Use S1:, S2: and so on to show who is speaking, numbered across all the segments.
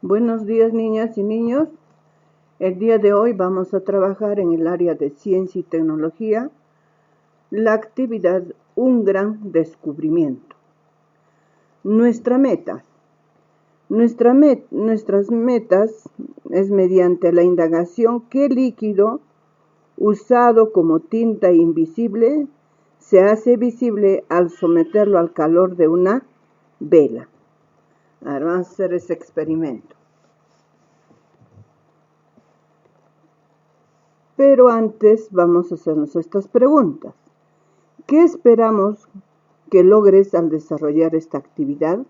S1: Buenos días, niñas y niños. El día de hoy vamos a trabajar en el área de ciencia y tecnología la actividad Un gran descubrimiento. Nuestras metas es mediante la indagación qué líquido usado como tinta invisible se hace visible al someterlo al calor de una vela. Ahora vamos a hacer ese experimento. Pero antes vamos a hacernos estas preguntas. ¿Qué esperamos que logres al desarrollar esta actividad?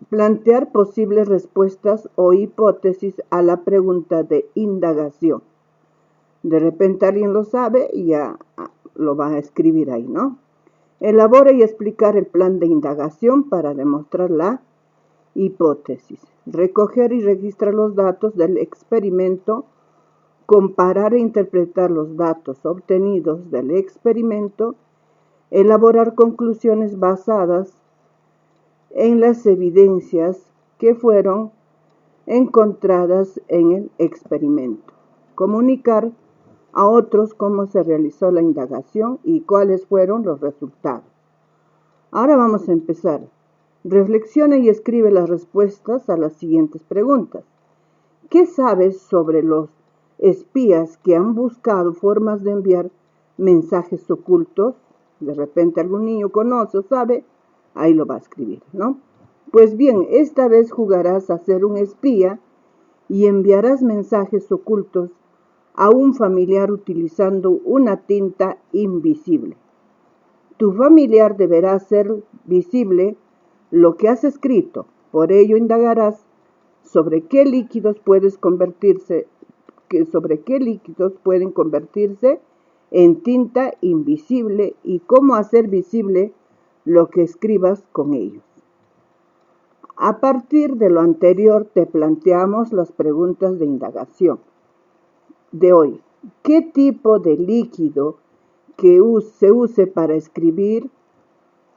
S1: Plantear posibles respuestas o hipótesis a la pregunta de indagación. De repente alguien lo sabe y ya lo va a escribir ahí, ¿no? Elabora y explicar el plan de indagación para demostrar la hipótesis. Recoger y registrar los datos del experimento. Comparar e interpretar los datos obtenidos del experimento. Elaborar conclusiones basadas en las evidencias que fueron encontradas en el experimento. Comunicar a otros cómo se realizó la indagación y cuáles fueron los resultados. Ahora vamos a empezar. Reflexiona y escribe las respuestas a las siguientes preguntas. ¿Qué sabes sobre los espías que han buscado formas de enviar mensajes ocultos? De repente algún niño conoce o sabe, ahí lo va a escribir, ¿no? Pues bien, esta vez jugarás a ser un espía y enviarás mensajes ocultos a un familiar utilizando una tinta invisible. Tu familiar deberá hacer visible lo que has escrito, por ello indagarás sobre qué líquidos pueden convertirse en tinta invisible y cómo hacer visible lo que escribas con ellos. A partir de lo anterior te planteamos las preguntas de indagación de hoy. ¿Qué tipo de líquido que se use para escribir?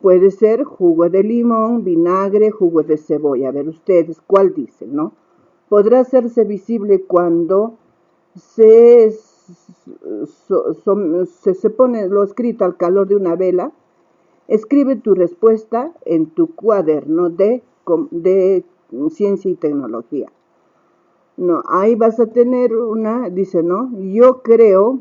S1: Puede ser jugo de limón, vinagre, jugo de cebolla. A ver ustedes, ¿cuál dicen, no? Podrá hacerse visible cuando se pone lo escrito al calor de una vela. Escribe tu respuesta en tu cuaderno de ciencia y tecnología. No, ahí vas a tener dice, ¿no? Yo creo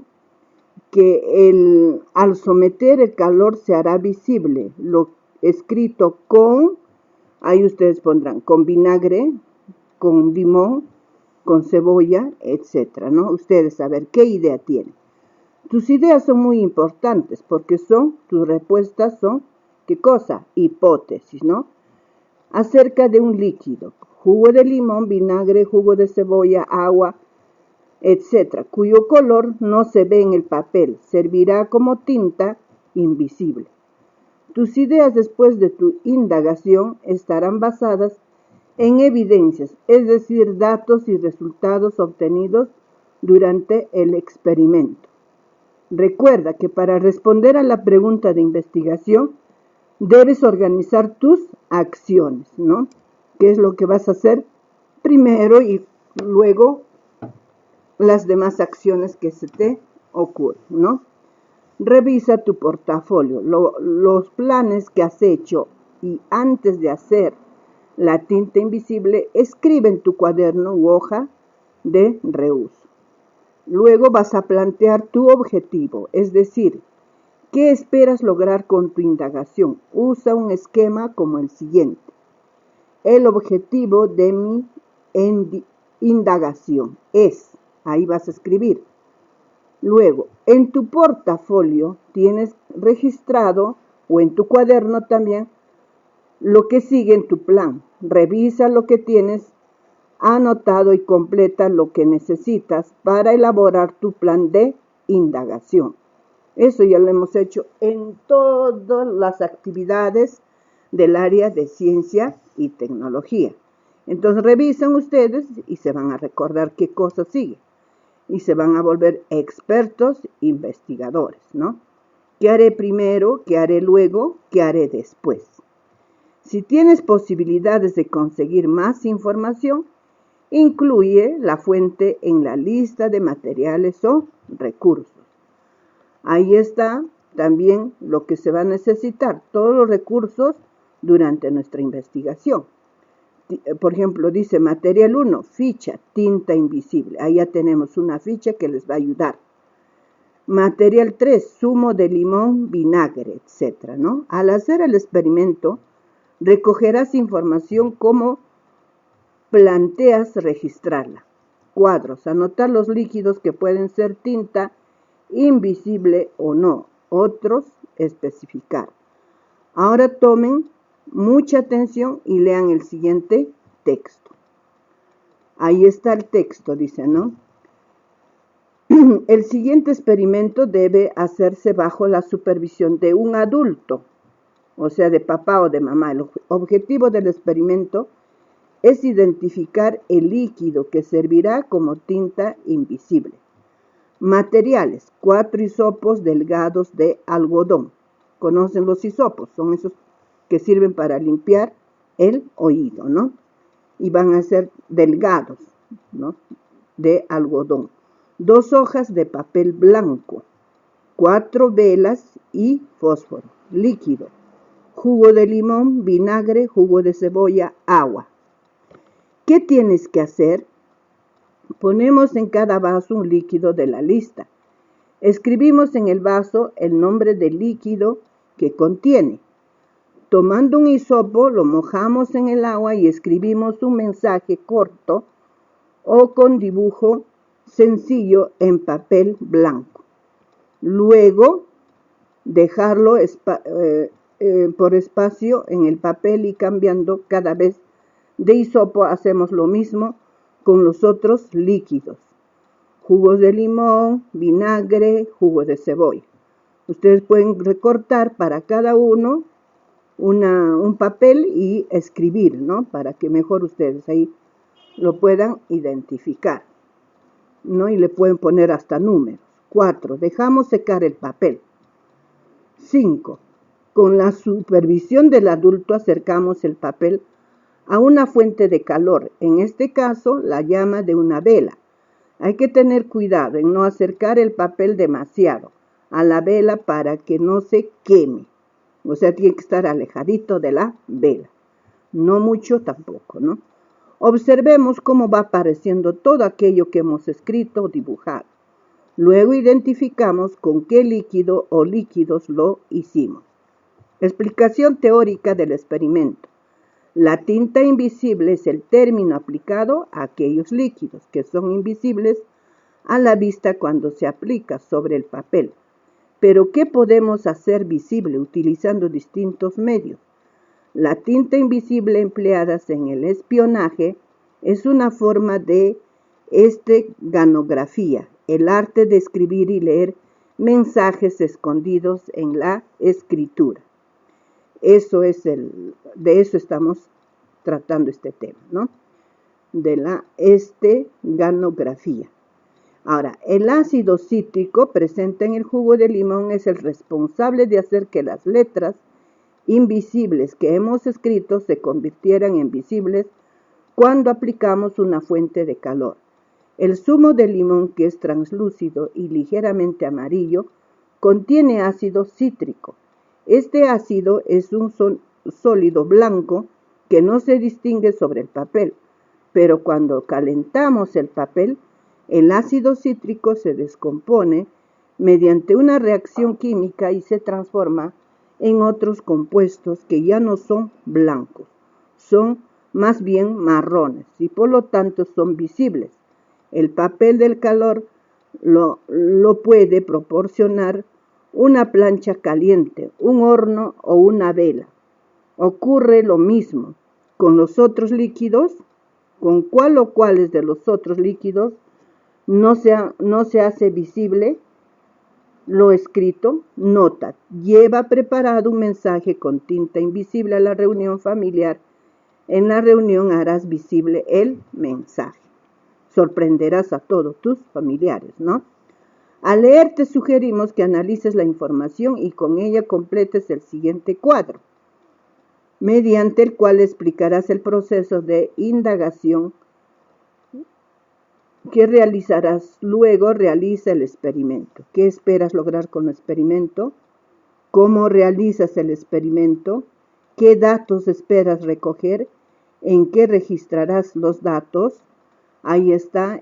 S1: que al someter el calor se hará visible lo escrito con, ahí ustedes pondrán, con vinagre, con limón, con cebolla, etcétera, ¿no? Ustedes a ver qué idea tienen. Tus ideas son muy importantes porque tus respuestas son, ¿qué cosa? Hipótesis, ¿no? Acerca de un líquido, jugo de limón, vinagre, jugo de cebolla, agua, etcétera, cuyo color no se ve en el papel, servirá como tinta invisible. Tus ideas después de tu indagación estarán basadas en evidencias, es decir, datos y resultados obtenidos durante el experimento. Recuerda que para responder a la pregunta de investigación debes organizar tus acciones, ¿no? ¿Qué es lo que vas a hacer primero y luego las demás acciones que se te ocurren, ¿no? Revisa tu portafolio, los planes que has hecho y antes de hacer la tinta invisible, escribe en tu cuaderno u hoja de reuso. Luego vas a plantear tu objetivo, es decir, ¿qué esperas lograr con tu indagación? Usa un esquema como el siguiente. El objetivo de mi indagación es, ahí vas a escribir. Luego, en tu portafolio tienes registrado, o en tu cuaderno también, lo que sigue en tu plan. Revisa lo que tienes anotado y completa lo que necesitas para elaborar tu plan de indagación. Eso ya lo hemos hecho en todas las actividades del área de ciencia y tecnología. Entonces revisan ustedes y se van a recordar qué cosas sigue. Y se van a volver expertos investigadores, ¿no? ¿Qué haré primero? ¿Qué haré luego? ¿Qué haré después? Si tienes posibilidades de conseguir más información, incluye la fuente en la lista de materiales o recursos. Ahí está también lo que se va a necesitar, todos los recursos durante nuestra investigación. Por ejemplo, dice material 1, ficha, tinta invisible. Ahí ya tenemos una ficha que les va a ayudar. Material 3, zumo de limón, vinagre, etc., ¿no? Al hacer el experimento, recogerás información como planteas registrarla. Cuadros, anotar los líquidos que pueden ser tinta invisible o no. Otros, especificar. Ahora tomen mucha atención y lean el siguiente texto. Ahí está el texto, dice, ¿no? El siguiente experimento debe hacerse bajo la supervisión de un adulto, o sea, de papá o de mamá. El objetivo del experimento es identificar el líquido que servirá como tinta invisible. Materiales, 4 hisopos delgados de algodón. ¿Conocen los hisopos? Son esos que sirven para limpiar el oído, ¿no? Y van a ser delgados, ¿no? De algodón. 2 hojas de papel blanco, 4 velas y fósforo, líquido, jugo de limón, vinagre, jugo de cebolla, agua. ¿Qué tienes que hacer? Ponemos en cada vaso un líquido de la lista. Escribimos en el vaso el nombre del líquido que contiene. Tomando un hisopo, lo mojamos en el agua y escribimos un mensaje corto o con dibujo sencillo en papel blanco. Luego, dejarlo por espacio en el papel y cambiando cada vez de hisopo. Hacemos lo mismo con los otros líquidos. Jugos de limón, vinagre, jugo de cebolla. Ustedes pueden recortar para cada uno un papel y escribir, ¿no? Para que mejor ustedes ahí lo puedan identificar, ¿no? Y le pueden poner hasta números. 4. Dejamos secar el papel. 5. Con la supervisión del adulto acercamos el papel a una fuente de calor, en este caso la llama de una vela. Hay que tener cuidado en no acercar el papel demasiado a la vela para que no se queme. O sea, tiene que estar alejadito de la vela. No mucho tampoco, ¿no? Observemos cómo va apareciendo todo aquello que hemos escrito o dibujado. Luego identificamos con qué líquido o líquidos lo hicimos. Explicación teórica del experimento. La tinta invisible es el término aplicado a aquellos líquidos que son invisibles a la vista cuando se aplica sobre el papel. Pero ¿qué podemos hacer visible utilizando distintos medios? La tinta invisible empleada en el espionaje es una forma de esteganografía, el arte de escribir y leer mensajes escondidos en la escritura. De eso estamos tratando este tema, ¿no? De la esteganografía. Ahora, el ácido cítrico presente en el jugo de limón es el responsable de hacer que las letras invisibles que hemos escrito se convirtieran en visibles cuando aplicamos una fuente de calor. El zumo de limón, que es translúcido y ligeramente amarillo, contiene ácido cítrico. Este ácido es un sólido blanco que no se distingue sobre el papel, pero cuando calentamos el papel, el ácido cítrico se descompone mediante una reacción química y se transforma en otros compuestos que ya no son blancos, son más bien marrones y por lo tanto son visibles. El papel del calor lo puede proporcionar una plancha caliente, un horno o una vela. Ocurre lo mismo con los otros líquidos, con cuál o cuáles de los otros líquidos no se hace visible lo escrito. Nota, lleva preparado un mensaje con tinta invisible a la reunión familiar. En la reunión harás visible el mensaje. Sorprenderás a todos tus familiares, ¿no? Al leer te sugerimos que analices la información y con ella completes el siguiente cuadro. mediante el cual explicarás el proceso de indagación que realizarás. Luego realiza el experimento. ¿Qué esperas lograr con el experimento? ¿Cómo realizas el experimento? ¿Qué datos esperas recoger? ¿En qué registrarás los datos? Ahí está,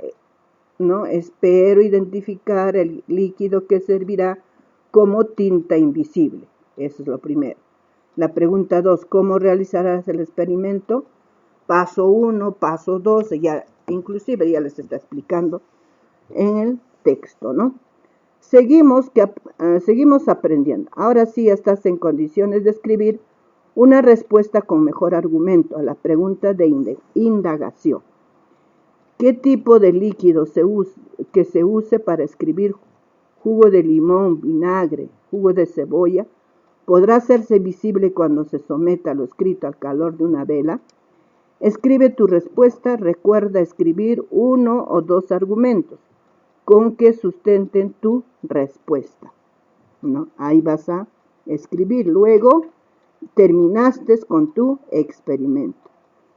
S1: ¿no? Espero identificar el líquido que servirá como tinta invisible. Eso es lo primero. La pregunta 2, ¿cómo realizarás el experimento? Paso 1, paso 2, inclusive ya les está explicando en el texto, ¿no? Seguimos aprendiendo. Ahora sí estás en condiciones de escribir una respuesta con mejor argumento a la pregunta de indagación. ¿Qué tipo de líquido que se use para escribir jugo de limón, vinagre, jugo de cebolla, podrá hacerse visible cuando se someta lo escrito al calor de una vela? Escribe tu respuesta. Recuerda escribir 1 o 2 argumentos con que sustenten tu respuesta, ¿no? Ahí vas a escribir. Luego terminaste con tu experimento.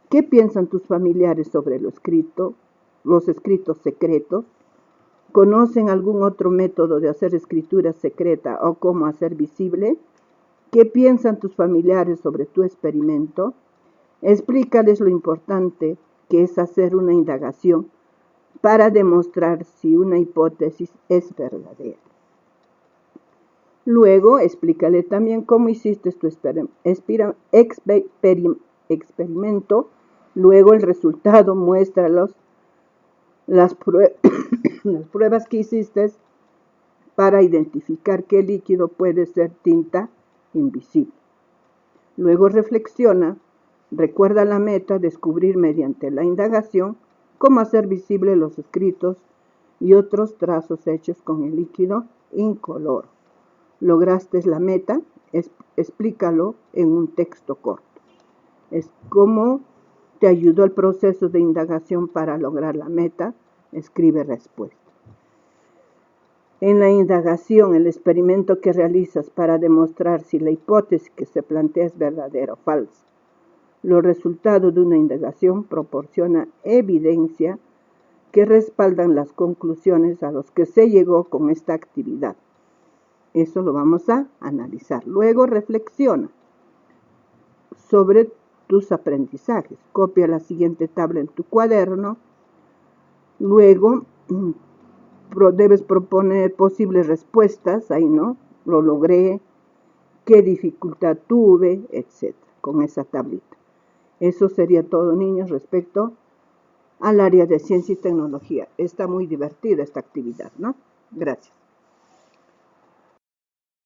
S1: ¿Qué piensan tus familiares sobre los escritos secretos? ¿Conocen algún otro método de hacer escritura secreta o cómo hacer visible? ¿Qué piensan tus familiares sobre tu experimento? Explícales lo importante que es hacer una indagación para demostrar si una hipótesis es verdadera. Luego, explícale también cómo hiciste tu experimento. Luego, el resultado, muéstralos las pruebas que hiciste para identificar qué líquido puede ser tinta invisible. Luego, reflexiona. Recuerda la meta, descubrir mediante la indagación cómo hacer visible los escritos y otros trazos hechos con el líquido incoloro. ¿Lograste la meta? Explícalo en un texto corto. Es cómo te ayudó el proceso de indagación para lograr la meta. Escribe respuesta. En la indagación, el experimento que realizas para demostrar si la hipótesis que se plantea es verdadera o falsa. Los resultados de una indagación proporcionan evidencia que respaldan las conclusiones a las que se llegó con esta actividad. Eso lo vamos a analizar. Luego reflexiona sobre tus aprendizajes. Copia la siguiente tabla en tu cuaderno. Luego debes proponer posibles respuestas. Ahí, ¿no? Lo logré, qué dificultad tuve, etc. Con esa tablita. Eso sería todo, niños, respecto al área de ciencia y tecnología. Está muy divertida esta actividad, ¿no? Gracias.